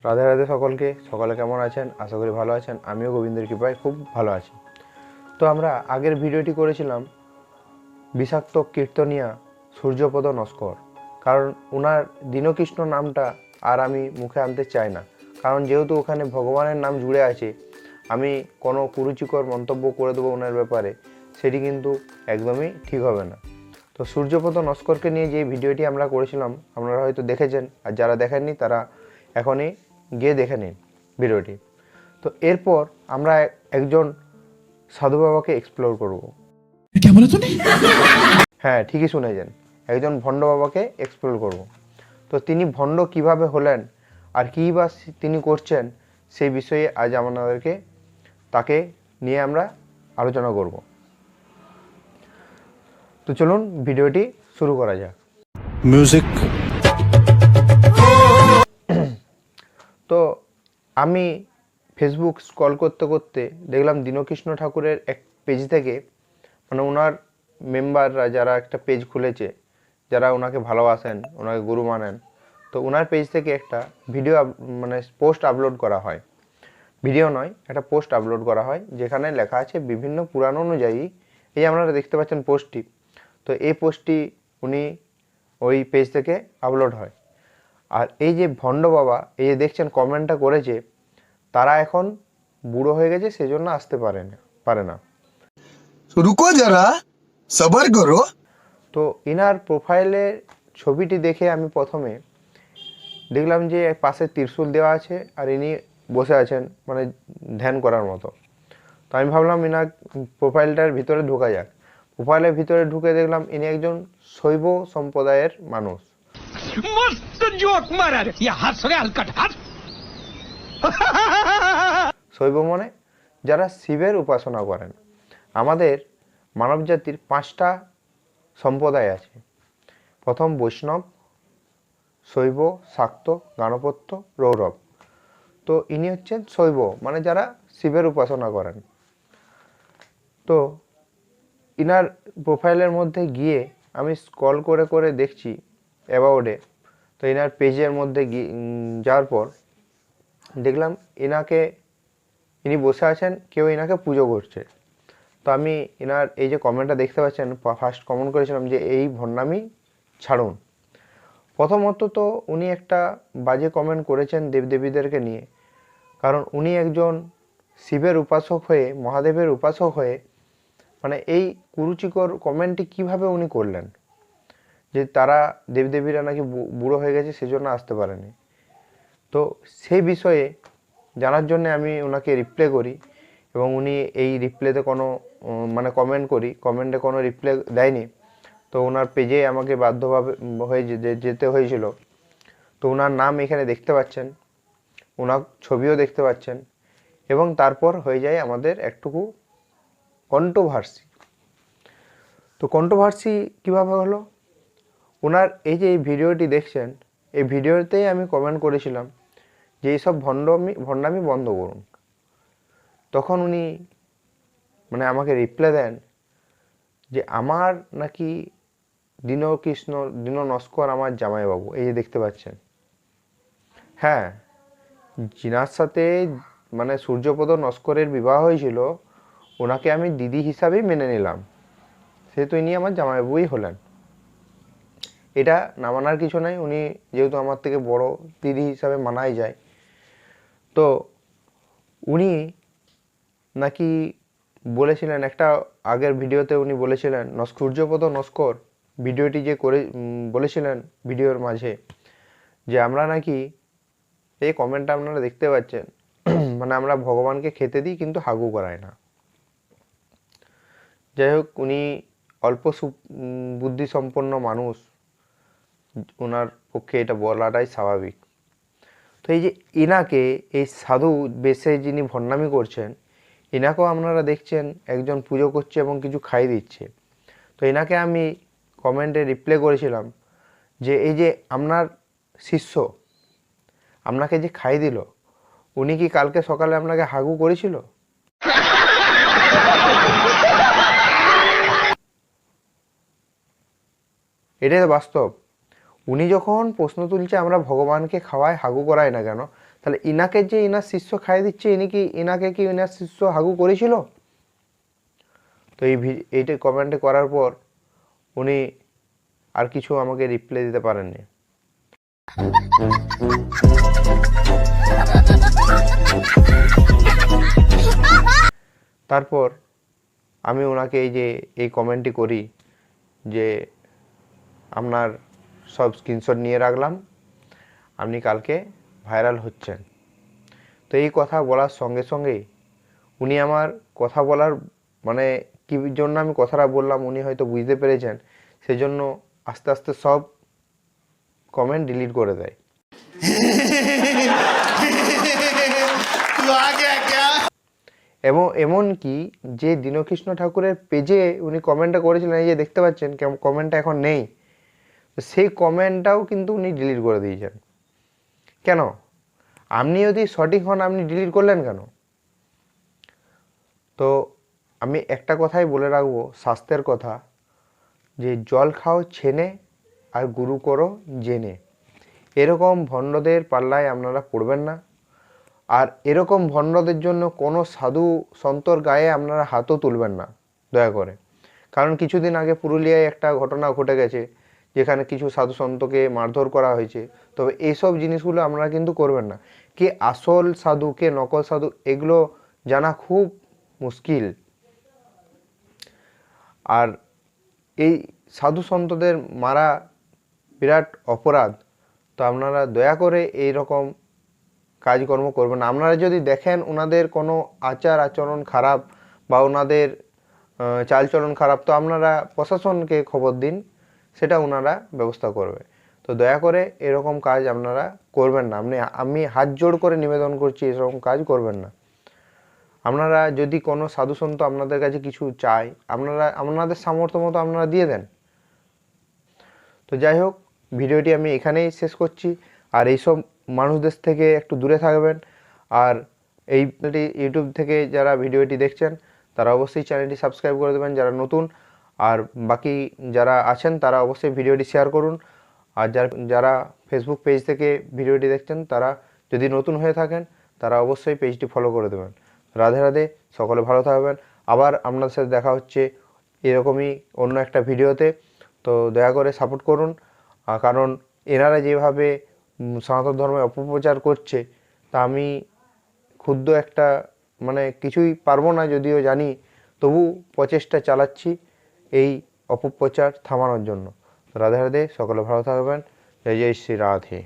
রাধে রাধে সকলে কেমন আছেন? আশা করি ভালো আছেন। আমিও গোবিন্দের কৃপায় খুব ভালো আছি। তো আমরা আগের ভিডিওটি করেছিলাম বিষাক্ত কীর্তনিয়া সূর্যপদ নস্কর, কারণ ওনার দীনকৃষ্ণ নামটা আর আমি মুখে আনতে চাই না, কারণ যেহেতু ওখানে ভগবানের নাম জুড়ে আছে, আমি কোনো কুরুচিকর মন্তব্য করে দেবো ওনার ব্যাপারে, সেটি কিন্তু একদমই ঠিক হবে না। তো সূর্যপদ নস্করকে নিয়ে যে ভিডিওটি আমরা করেছিলাম আপনারা হয়তো দেখেছেন, আর যারা দেখেননি তারা এখনই গিয়ে দেখে নিন ভিডিওটি। তো এরপর আমরা একজন সাধু বাবাকে এক্সপ্লোর করব। হ্যাঁ, ঠিকই শুনেছেন, একজন ভণ্ড বাবাকে এক্সপ্লোর করব। তো তিনি ভণ্ড কিভাবে হলেন আর কী বা তিনি করছেন সেই বিষয়ে আজ আপনাদেরকে তাকে নিয়ে আমরা আলোচনা করব। তো চলুন ভিডিওটি শুরু করা যাক। মিউজিক। তো আমি ফেসবুক স্ক্রল করতে করতে দেখলাম দীনকৃষ্ণ ঠাকুরের এক পেজ থেকে, মানে ওনার মেম্বাররা যারা একটা পেজ খুলেছে, যারা ওনাকে ভালোবাসেন, ওনাকে গুরু মানেন, তো ওনার পেজ থেকে একটা ভিডিও মানে পোস্ট আপলোড করা হয়। ভিডিও নয়, একটা পোস্ট আপলোড করা হয় যেখানে লেখা আছে বিভিন্ন পুরাণ অনুযায়ী। এই আপনারা দেখতে পাচ্ছেন পোস্টটি। তো এই পোস্টটি উনি ওই পেজ থেকে আপলোড হয়। আর এই যে ভণ্ড বাবা, এই যে দেখছেন কমেন্টটা করেছে, তারা এখন বুড়ো হয়ে গেছে, সেজন্য আসতে পারে না। রুকো যারা, সবার করো। তো ইনার প্রোফাইলের ছবিটি দেখে আমি প্রথমে দেখলাম যে পাশে ত্রিশূল দেওয়া আছে আর ইনি বসে আছেন, মানে ধ্যান করার মতো। তো আমি ভাবলাম ইনার প্রোফাইলটার ভিতরে ঢোকা যাক। প্রোফাইলের ভিতরে ঢুকে দেখলাম ইনি একজন শৈব সম্প্রদায়ের মানুষ। मस्त जोक मारा रे या हंस रे हलकट हंस শৈব মানে যারা শিবের উপাসনা করেন। আমাদের মানব জাতির 5টা সম্প্রদায় আছে। প্রথম বৈষ্ণব, শৈব, শাক্ত, গাণপত্য, রৌরব। তো ইনি হচ্ছেন শৈব, মানে যারা শিবের উপাসনা করেন। তো ইনার প্রোফাইলের মধ্যে গিয়ে আমি স্ক্রল করে করে দেখছি অ্যাবাউটে। তো ইনার পেজের মধ্যে যাওয়ার পর দেখলাম ইনি বসে আছেন, কেউ ইনাকে পুজো করছে। তো আমি ইনার এই যে কমেন্টটা দেখতে পাচ্ছেন, ফার্স্ট কমেন্ট করেছিলাম যে এই ভণ্ডামি ছাড়ুন। প্রথমত তো উনি একটা বাজে কমেন্ট করেছেন দেবদেবীদেরকে নিয়ে, কারণ উনি একজন শিবের উপাসক হয়ে, মহাদেবের উপাসক হয়ে, মানে এই কুরুচিকর কমেন্টটি কিভাবে উনি করলেন যে তারা দেবদেবীরা নাকি বুড়ো হয়ে গেছে সেজন্য আসতে পারেনি। তো সেই বিষয়ে জানার জন্য আমি ওনাকে রিপ্লাই করি, এবং উনি এই রিপ্লাইতে কোনো মানে কমেন্টে কোনো রিপ্লাই দেয়নি। তো ওনার পেজে আমাকে বাধ্যভাবে হয়ে যেতে হয়েছিল। তো ওনার নাম এখানে দেখতে পাচ্ছেন, ওনার ছবিও দেখতে পাচ্ছেন, এবং তারপর হয়ে যায় আমাদের একটুকু কন্ট্রোভার্সি। তো কন্ট্রোভার্সি কীভাবে হলো? ওনার এই যে এই ভিডিওটি দেখছেন, এই ভিডিওতেই আমি কমেন্ট করেছিলাম যে এইসব ভণ্ডামি বন্ধ করুন। তখন উনি মানে আমাকে রিপ্লাই দেন যে আমার নাকি দীন নস্কর আমার জামাইবাবু, এই যে দেখতে পাচ্ছেন। হ্যাঁ, জিনার সাথে মানে সূর্যপদ নস্করের বিবাহ হয়েছিল, ওনাকে আমি দিদি হিসাবেই মেনে নিলাম, সেহেতু ইনি আমার জামাইবাবুই হলেন। এটা না মানার কিছু নাই, উনি যেহেতু আমার থেকে বড়, দিদি হিসাবে মানাই যায়। তো উনি নাকি বলেছিলেন একটা আগের ভিডিওতে, উনি বলেছিলেন সূর্যপদ নস্কর ভিডিওটি যে করে বলেছিলেন ভিডিওর মাঝে যে আমরা নাকি, এই কমেন্টটা আপনারা দেখতে পাচ্ছেন, মানে আমরা ভগবানকে খেতে দিই কিন্তু হাগু করাই না। যাই হোক, উনি অল্প বুদ্ধি সম্পন্ন মানুষ, ওনার পক্ষে এটা বলাটাই স্বাভাবিক। তো এই যে ইনাকে এই সাধু বেশে যিনি ভণ্ডামি করছেন, ইনাকেও আপনারা দেখছেন একজন পুজো করছে এবং কিছু খাই দিচ্ছে। তো এনাকে আমি কমেন্টে রিপ্লাই করেছিলাম যে এই যে আপনার শিষ্য আপনাকে যে খাই দিল, উনি কি কালকে সকালে আপনাকে হাগু করেছিল? এটাই তো বাস্তব। উনি যখন প্রশ্ন তুলছে আমরা ভগবানকে খাওয়াই হাগু করাই না কেন, তাহলে ইনাকে যে ইনার শিষ্য খাইয়ে দিচ্ছে, ইনাকে কি ইনার শিষ্য হাগু করেছিল? তো এইটা কমেন্টে করার পর উনি আর কিছু আমাকে রিপ্লাই দিতে পারেননি। তারপর আমি ওনাকে এই কমেন্টটি করি যে আপনার সব স্ক্রিনশট নিয়ে রাখলাম, আপনি কালকে ভাইরাল হচ্ছেন। তো এই কথা বলার সঙ্গে সঙ্গেই উনি আমার কথা বলার মানে কী জন্য আমি কথাটা বললাম উনি হয়তো বুঝতে পেরেছেন, সেজন্য আস্তে আস্তে সব কমেন্ট ডিলিট করে দেয়। এবং এমনকি যে দীনকৃষ্ণ ঠাকুরের পেজে উনি কমেন্টটা করেছিলেন, এই যে দেখতে পাচ্ছেন কমেন্টটা এখন নেই, তো সেই কমেন্টটাও কিন্তু উনি ডিলিট করে দিয়েছেন। কেন? আপনি যদি সঠিক হন আপনি ডিলিট করলেন কেন? তো আমি একটা কথাই বলে রাখবো, স্বাস্থ্যের কথা, যে জল খাও ছেনে আর গুরু করো জেনে। এরকম ভণ্ডদের পাল্লায় আপনারা পড়বেন না। আর এরকম ভণ্ডদের জন্য কোনো সাধু সন্তর গায়ে আপনারা হাতও তুলবেন না দয়া করে। কারণ কিছুদিন আগে পুরুলিয়ায় একটা ঘটনা ঘটে গেছে, যেখানে কিছু সাধু সন্তকে মারধর করা হয়েছে। তবে এইসব জিনিসগুলো আপনারা কিন্তু করবেন না। কে আসল সাধু কে নকল সাধু এগুলো জানা খুব মুশকিল। আর এই সাধু সন্তদের মারা বিরাট অপরাধ। তো আপনারা দয়া করে এই রকম কাজকর্ম করবেন না। আপনারা যদি দেখেন ওনাদের কোনো আচার আচরণ খারাপ বা ওনাদের চালচলন খারাপ, তো আপনারা প্রশাসনকে খবর দিন, সেটা ওনারা ব্যবস্থা করবে। তো দয়া করে এরকম কাজ আপনারা করবেন না। আমি হাত জোড় করে নিবেদন করছি, এরকম কাজ করবেন না। আপনারা যদি কোনো সাধুসন্ত আপনাদের কাছে কিছু চায়, আপনাদের সামর্থ্য মতো আপনারা দিয়ে দেন। তো যাই হোক, ভিডিওটি আমি এখানেই শেষ করছি। আর এইসব মানুষদের থেকে একটু দূরে থাকবেন। আর এই ইউটিউব থেকে যারা ভিডিওটি দেখছেন তারা অবশ্যই চ্যানেলটি সাবস্ক্রাইব করে দেবেন যারা নতুন। আর বাকি যারা আছেন তারা অবশ্যই ভিডিওটি শেয়ার করুন। আর যারা ফেসবুক পেজ থেকে ভিডিওটি দেখছেন তারা যদি নতুন হয়ে থাকেন তারা অবশ্যই পেজটি ফলো করে দেবেন। রাধে রাধে, সকলে ভালো থাকবেন। আবার আপনাদের সাথে দেখা হচ্ছে এরকমই অন্য একটা ভিডিওতে। তো দয়া করে সাপোর্ট করুন, কারণ এনারা যেভাবে সনাতন ধর্মের অপপ্রচার করছে, তা আমি ক্ষুদ্র একটা কিছুই পারবো না যদিও জানি, তবু প্রচেষ্টা চালাচ্ছি এই অপপ্রচার থামানোর জন্য। রাধে রাধে, সকলে ভালো থাকবেন। জয় জয় শ্রী রাধে।